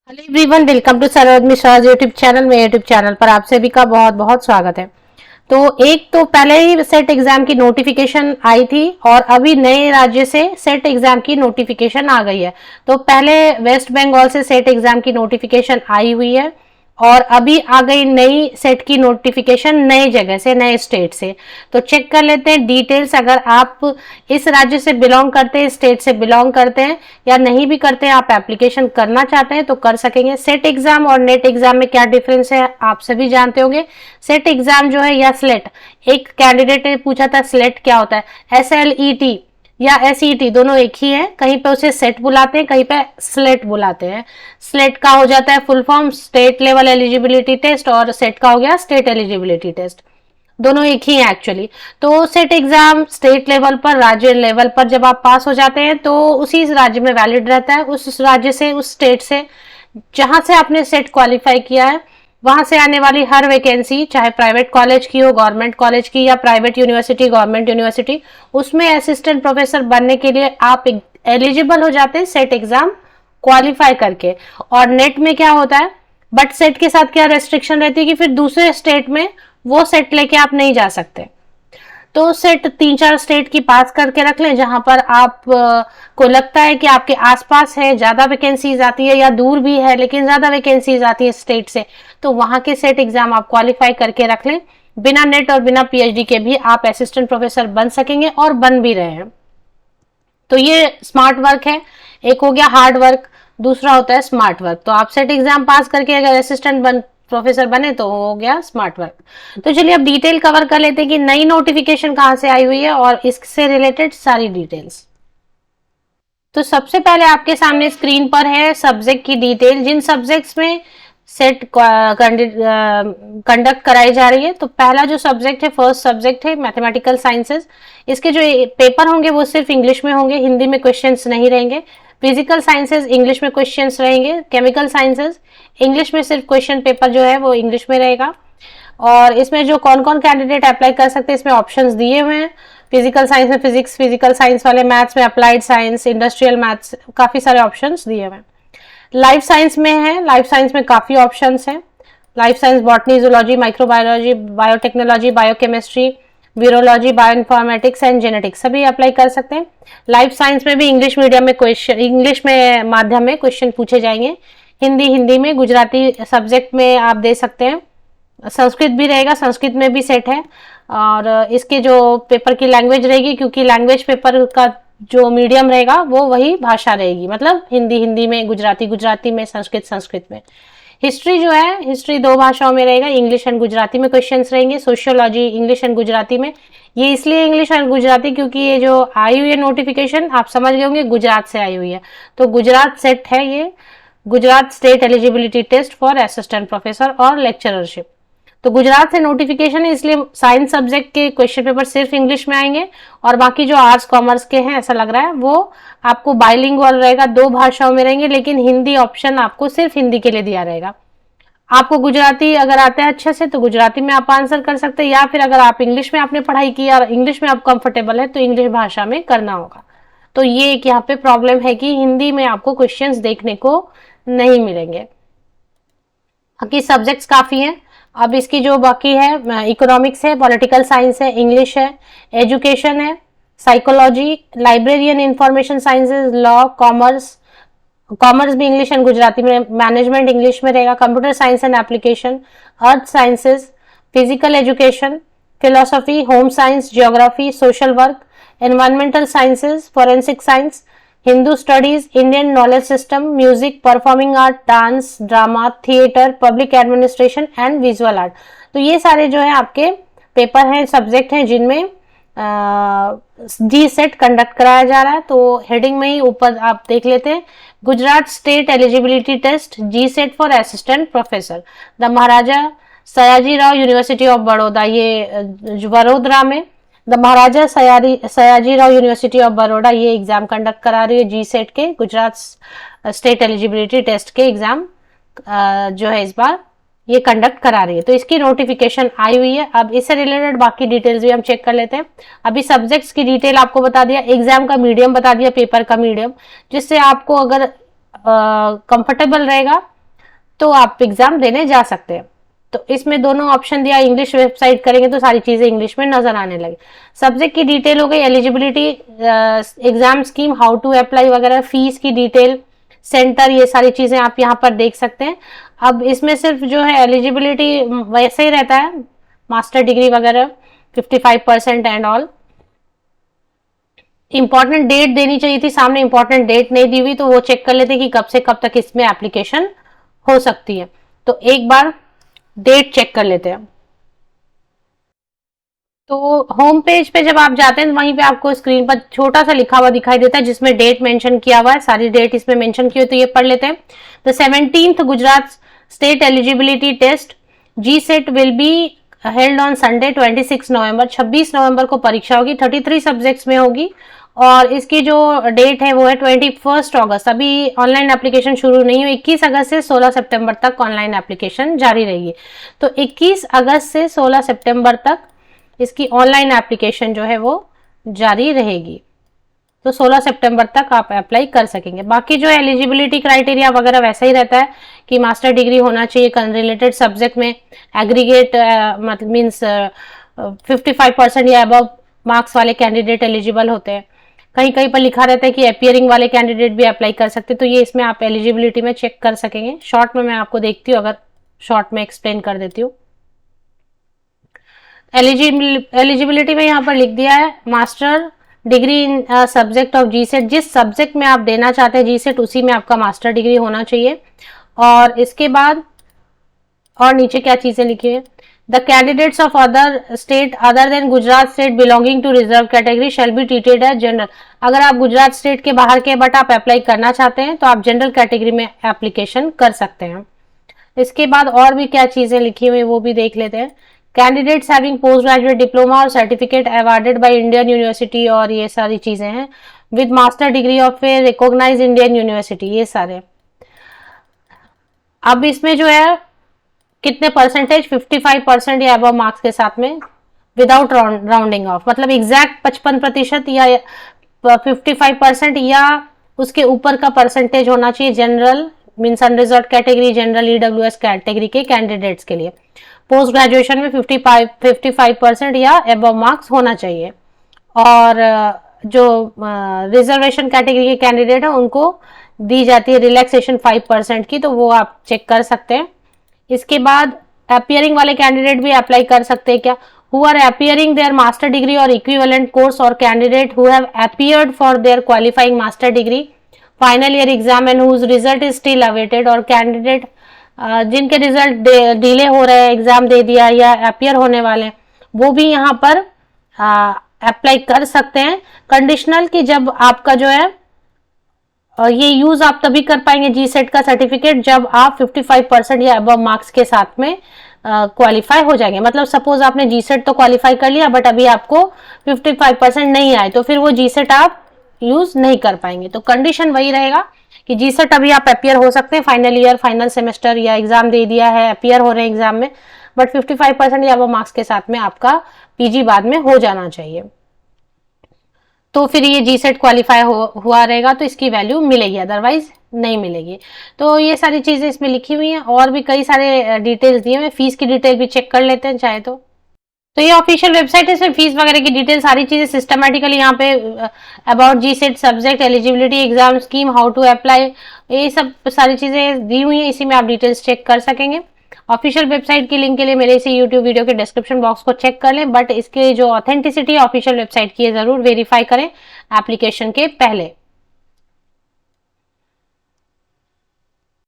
Hello everyone, welcome to Saroj Mishra YouTube channel. मेरे YouTube channel पर आप सभी का बहुत बहुत स्वागत है। तो एक तो पहले ही सेट एग्जाम की नोटिफिकेशन आई थी और अभी नए राज्य से सेट एग्जाम की नोटिफिकेशन आ गई है। तो पहले वेस्ट बंगाल से सेट एग्जाम की नोटिफिकेशन आई हुई है और अभी आ गई नई सेट की नोटिफिकेशन नई जगह से, नए स्टेट से। तो चेक कर लेते हैं डिटेल्स। अगर आप इस राज्य से बिलोंग करते हैं, स्टेट से बिलोंग करते हैं या नहीं भी करते हैं, आप एप्लीकेशन करना चाहते हैं तो कर सकेंगे। सेट एग्जाम और नेट एग्जाम में क्या डिफरेंस है आप सभी जानते होंगे। सेट एग्जाम जो है या स्लेट, एक कैंडिडेट ने पूछा था स्लेट क्या होता है। SLET या SET दोनों एक ही है, कहीं पे उसे सेट बुलाते हैं, कहीं पे स्लेट बुलाते हैं। स्लेट का हो जाता है full form state level eligibility test और सेट का हो गया स्टेट एलिजिबिलिटी टेस्ट। दोनों एक ही है एक्चुअली। तो सेट एग्जाम स्टेट लेवल पर, राज्य लेवल पर जब आप पास हो जाते हैं तो उसी राज्य में वैलिड रहता है। उस राज्य से, उस स्टेट से जहां से आपने सेट क्वालिफाई किया है, वहां से आने वाली हर वैकेंसी, चाहे प्राइवेट कॉलेज की हो, गवर्नमेंट कॉलेज की या प्राइवेट यूनिवर्सिटी, गवर्नमेंट यूनिवर्सिटी, उसमें असिस्टेंट प्रोफेसर बनने के लिए आप एलिजिबल हो जाते हैं सेट एग्जाम क्वालिफाई करके। और नेट में क्या होता है, बट सेट के साथ क्या रेस्ट्रिक्शन रहती है कि फिर दूसरे स्टेट में वो सेट लेके आप नहीं जा सकते। तो सेट 3-4 स्टेट की पास करके रख लें जहां पर आप को लगता है कि आपके आसपास है, ज्यादा वैकेंसीज आती है, या दूर भी है लेकिन ज्यादा वैकेंसीज आती है स्टेट से, तो वहां के सेट एग्जाम आप क्वालिफाई करके रख लें। बिना नेट और बिना PhD के भी आप असिस्टेंट प्रोफेसर बन सकेंगे और बन भी रहे हैं। तो ये स्मार्ट वर्क है। एक हो गया हार्ड वर्क, दूसरा होता है स्मार्ट वर्क। तो आप सेट एग्जाम पास करके अगर असिस्टेंट प्रोफेसर बने तो हो गया स्मार्ट वर्क। तो चलिए अब डिटेल कवर कर लेते हैं कि नई नोटिफिकेशन कहां से आई हुई है और इससे रिलेटेड सारी डिटेल्स। तो सबसे पहले आपके सामने स्क्रीन पर है सब्जेक्ट की डिटेल, जिन सब्जेक्ट्स में सेट कंडक्ट कराई जा रही है। तो पहला जो सब्जेक्ट है, फर्स्ट सब्जेक्ट है मैथमेटिकल साइंसेस। इसके जो पेपर होंगे वो सिर्फ इंग्लिश में होंगे, हिंदी में क्वेश्चंस नहीं रहेंगे। फिजिकल साइंसेस इंग्लिश में क्वेश्चंस रहेंगे। केमिकल साइंसेस इंग्लिश में सिर्फ क्वेश्चन पेपर जो है वो इंग्लिश में रहेगा। और इसमें जो कौन कौन कैंडिडेट अप्लाई कर सकते हैं इसमें ऑप्शंस दिए हुए हैं। फिजिकल साइंस में फिजिक्स, फिजिकल साइंस वाले मैथ्स में अप्लाइड साइंस, इंडस्ट्रियल मैथ्स, काफी सारे ऑप्शंस दिए हुए हैं। लाइफ साइंस में है, लाइफ साइंस में काफी ऑप्शंस हैं। Life science botany, zoology, microbiology, biotechnology, biochemistry, virology, bioinformatics and genetics सभी अप्लाई कर सकते हैं। लाइफ साइंस में भी इंग्लिश मीडियम में क्वेश्चन, इंग्लिश में माध्यम में क्वेश्चन पूछे जाएंगे। हिंदी में, गुजराती सब्जेक्ट में आप दे सकते हैं। संस्कृत भी रहेगा, संस्कृत में भी सेट है। और इसके जो पेपर की लैंग्वेज रहेगी, क्योंकि लैंग्वेज पेपर का जो मीडियम रहेगा वो वही भाषा रहेगी, मतलब हिंदी में, गुजराती में, संस्कृत में। हिस्ट्री जो है, हिस्ट्री 2 भाषाओं में रहेगा, इंग्लिश एंड गुजराती में क्वेश्चंस रहेंगे। सोशियोलॉजी इंग्लिश एंड गुजराती में। ये इसलिए इंग्लिश एंड गुजराती क्योंकि ये जो आई हुई है नोटिफिकेशन, आप समझ गए होंगे, गुजरात से आई हुई है। तो गुजरात सेट है ये, Gujarat state eligibility test for assistant professor और लेक्चररशिप। तो गुजरात से नोटिफिकेशन है, इसलिए साइंस सब्जेक्ट के क्वेश्चन पेपर सिर्फ इंग्लिश में आएंगे और बाकी जो आर्ट्स कॉमर्स के हैं, ऐसा लग रहा है, वो आपको बाइलिंगुअल रहेगा, 2 भाषाओं में रहेंगे, लेकिन हिंदी ऑप्शन आपको सिर्फ हिंदी के लिए दिया रहेगा। आपको गुजराती अगर आता है अच्छे से तो गुजराती में आप आंसर कर सकते हैं, या फिर अगर आप इंग्लिश में आपने पढ़ाई की और इंग्लिश में आप कंफर्टेबल है तो इंग्लिश भाषा में करना होगा। तो ये एक यहाँ पे प्रॉब्लम है कि हिंदी में आपको क्वेश्चंस देखने को नहीं मिलेंगे। बाकी सब्जेक्ट्स काफी हैं। अब इसकी जो बाकी है, इकोनॉमिक्स है, पॉलिटिकल साइंस है, इंग्लिश है, एजुकेशन है, psychology, librarian information sciences, law, commerce भी इंग्लिश एंड गुजराती में, मैनेजमेंट इंग्लिश में रहेगा, computer science and application, earth sciences, physical education, philosophy, home science, geography, social work, environmental sciences, forensic science, Hindu studies, Indian knowledge system, music, performing art, dance, drama, theatre, public administration and visual art. तो ये सारे जो है आपके paper हैं, subject हैं जिनमें जी set conduct कराया जा रहा है। तो हेडिंग में ही ऊपर आप देख लेते हैं, Gujarat state eligibility test G SET for assistant professor, the Maharaja Sayajirao university of Baroda, ये वडोदरा में the Maharaja Sayajirao university of Baroda ये एग्जाम कंडक्ट करा रही है जी सेट के, गुजरात स्टेट एलिजिबिलिटी टेस्ट के एग्जाम जो है इस बार ये कंडक्ट करा रही है। तो इसकी नोटिफिकेशन आई हुई है। अब इससे रिलेटेड बाकी डिटेल्स भी हम चेक कर लेते हैं। अभी सब्जेक्ट्स की डिटेल आपको बता दिया, एग्जाम का मीडियम बता दिया, पेपर का मीडियम, जिससे आपको अगर कंफर्टेबल रहेगा तो आप एग्जाम देने जा सकते हैं। तो इसमें दोनों ऑप्शन दिया, इंग्लिश वेबसाइट करेंगे तो सारी चीजें इंग्लिश में नजर आने लगे। सब्जेक्ट की डिटेल हो गई, eligibility, exam scheme, how to apply वगैरह, फीस की डिटेल, सेंटर, ये सारी चीजें आप यहाँ पर देख सकते हैं। अब इसमें सिर्फ जो है एलिजिबिलिटी वैसे ही रहता है, मास्टर डिग्री वगैरह 55% एंड ऑल। इंपॉर्टेंट डेट देनी चाहिए थी, सामने इंपॉर्टेंट डेट नहीं दी हुई, तो वो चेक कर लेते कि कब से कब तक इसमें एप्लीकेशन हो सकती है। तो एक बार डेट चेक कर लेते हैं। तो होम पेज पे जब आप जाते हैं, वहीं पे आपको स्क्रीन पर छोटा सा लिखा हुआ दिखाई देता है जिसमें डेट मेंशन किया हुआ है, सारी डेट इसमें मेंशन की हुई, तो ये पढ़ लेते हैं। The 17th Gujarat state eligibility test G SET will be held on Sunday 26 November, 26 नवंबर को परीक्षा होगी, 33 सब्जेक्ट्स में होगी, और इसकी जो डेट है वो है 21 अगस्त। अभी ऑनलाइन एप्लीकेशन शुरू नहीं हुई, 21 अगस्त से 16 सितंबर तक ऑनलाइन एप्लीकेशन जारी रहेगी। तो 21 अगस्त से 16 सितंबर तक इसकी ऑनलाइन एप्लीकेशन जो है वो जारी रहेगी। तो 16 सितंबर तक आप अप्लाई कर सकेंगे। बाकी जो एलिजिबिलिटी क्राइटेरिया वगैरह वैसा ही रहता है कि मास्टर डिग्री होना चाहिए रिलेटेड सब्जेक्ट में, एग्रीगेट मतलब मीन्स 55% या अबव मार्क्स वाले कैंडिडेट एलिजिबल होते हैं। कहीं कहीं पर लिखा रहता है कि अपियरिंग वाले कैंडिडेट भी अप्लाई कर सकते हैं, तो ये इसमें आप एलिजिबिलिटी में चेक कर सकेंगे। शॉर्ट में मैं आपको देखती हूँ, अगर शॉर्ट में एक्सप्लेन कर देती हूँ। एलिजिबिलिटी में यहाँ पर लिख दिया है master degree in subject of GSAT, जिस सब्जेक्ट में आप देना चाहते हैं जीसेट उसी में आपका मास्टर डिग्री होना चाहिए। और इसके बाद और नीचे क्या चीजें लिखी है, the candidates of other state other than Gujarat state belonging to reserve category shall be treated as general. अगर आप गुजरात स्टेट के बाहर के बट आप अप्लाई करना चाहते हैं तो आप जनरल कैटेगरी में एप्लीकेशन कर सकते हैं। इसके बाद और भी क्या चीजें लिखी हुई वो भी देख लेते हैं। Candidates having post graduate diploma और certificate awarded by Indian university, और ये सारी चीजें हैं, with master degree of a recognised Indian university, ये सारे। अब इसमें जो है कितने परसेंटेज, 55% या अबव मार्क्स के साथ में, विदाउट राउंडिंग ऑफ, मतलब एग्जैक्ट 55% या 55% या उसके ऊपर का परसेंटेज होना चाहिए general means unreserved category, general EWS category के कैंडिडेट्स के लिए। पोस्ट ग्रेजुएशन में 55% या अबव मार्क्स होना चाहिए। और जो रिजर्वेशन कैटेगरी के कैंडिडेट है उनको दी जाती है रिलैक्सेशन 5% की, तो वो आप चेक कर सकते हैं। इसके बाद अपियरिंग वाले कैंडिडेट भी अप्लाई कर सकते हैं क्या, who are appearing their master degree or equivalent course, or candidate who have appeared for their qualifying master degree final year exam and whose result is still awaited, और candidate जिनके result delay हो रहे हैं, exam दे दिया या appear होने वाले, वो भी यहाँ पर अप्लाई कर सकते हैं। कंडीशनल कि जब आपका जो है ये यूज आप तभी कर पाएंगे जी सेट का सर्टिफिकेट जब आप 55% या अबव मार्क्स के साथ में क्वालिफाई हो जाएंगे। मतलब सपोज आपने जी सेट तो क्वालिफाई कर लिया बट अभी आपको 55% नहीं आए, तो फिर वो जी सेट आप यूज नहीं कर पाएंगे। तो कंडीशन वही रहेगा कि जी सेट अभी आप अपियर हो सकते हैं, फाइनल ईयर, फाइनल सेमेस्टर या एग्जाम दे दिया है, अपियर हो रहे हैं एग्जाम में, बट 55% या अबव मार्क्स के साथ में आपका पीजी बाद में हो जाना चाहिए। तो फिर ये जी सेट क्वालिफाई हुआ रहेगा तो इसकी वैल्यू मिलेगी, अदरवाइज नहीं मिलेगी। तो ये सारी चीजें इसमें लिखी हुई हैं, और भी कई सारे डिटेल्स दिए हुए। फीस की डिटेल भी चेक कर लेते हैं चाहे तो ये ऑफिशियल वेबसाइट है, इसमें फीस वगैरह की डिटेल सारी चीजें सिस्टमेटिकली यहाँ पे about G SET, subject, eligibility, exam scheme, how to apply, ये सब सारी चीजें दी हुई हैं, इसी में आप डिटेल्स चेक कर सकेंगे। ऑफिशियल वेबसाइट की लिंक के लिए मेरे इसी यूट्यूब वीडियो के डिस्क्रिप्शन बॉक्स को चेक कर लें, बट इसके जो ऑथेंटिसिटी ऑफिशियल वेबसाइट की है जरूर वेरीफाई करें एप्लीकेशन के पहले।